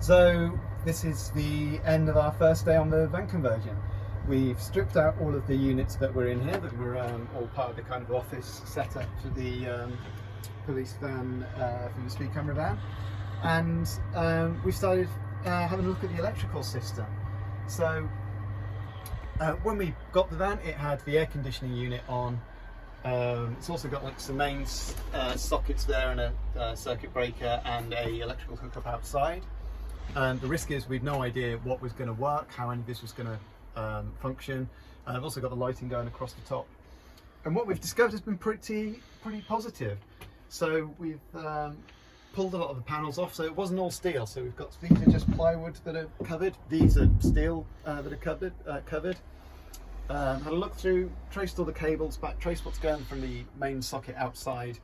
So this is the end of our first day on the van conversion. We've stripped out all of the units that were in here that were all part of the kind of office setup for the police van, for the speed camera van, and we started having a look at the electrical system. So when we got the van, it had the air conditioning unit on. It's also got like some main sockets there and a circuit breaker and a electrical hookup outside. And the risk is we'd no idea what was going to work, how any of this was going to function. I've also got the lighting going across the top. And what we've discovered has been pretty positive. So we've pulled a lot of the panels off, so it wasn't all steel. So we've got, these are just plywood that are covered. These are steel that are covered. Had a look through, traced all the cables back, traced what's going from the main socket outside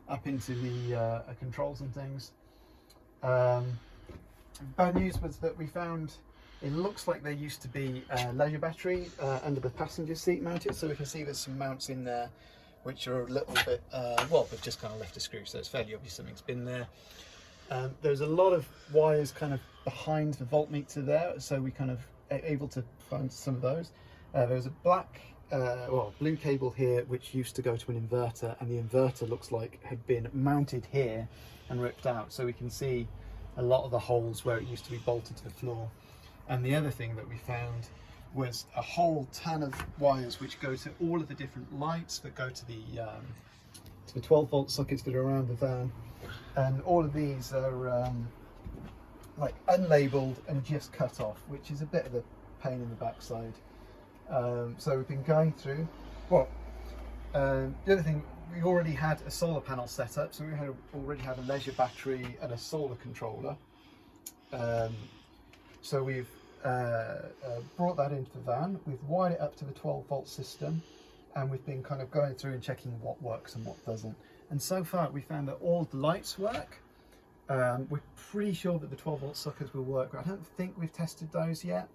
up into the controls and things. Bad news was that we found it looks like there used to be a leisure battery under the passenger seat mounted, so we can see there's some mounts in there which are a little bit, well, they've just kind of left a screw, so it's fairly obvious something's been there. There's a lot of wires kind of behind the voltmeter there, so we kind of able to find some of those. There's a black, blue cable here which used to go to an inverter, and the inverter looks like had been mounted here and ripped out, so we can see a lot of the holes where it used to be bolted to the floor. And the other thing that we found was a whole ton of wires which go to all of the different lights that go to the 12 volt sockets that are around the van, and all of these are like unlabeled and just cut off, which is a bit of a pain in the backside. So we've been going through, the other thing, we already had a solar panel set up, so we already had a leisure battery and a solar controller. So we've brought that into the van, we've wired it up to the 12 volt system, and we've been kind of going through and checking what works and what doesn't. And so far we found that all the lights work. We're pretty sure that the 12 volt sockets will work. I don't think we've tested those yet.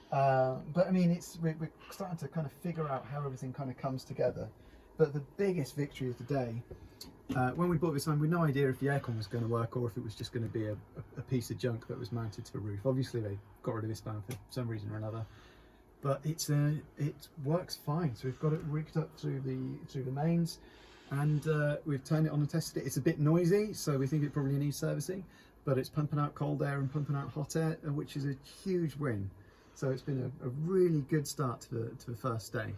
But I mean, we're starting to kind of figure out how everything kind of comes together. But the biggest victory of the day, when we bought this van, we had no idea if the aircon was going to work or if it was just going to be a piece of junk that was mounted to the roof. Obviously they got rid of this van for some reason or another, but it works fine. So we've got it rigged up through the mains, and we've turned it on and tested it. It's a bit noisy, so we think it probably needs servicing, but it's pumping out cold air and pumping out hot air, which is a huge win. So it's been a really good start to the first day.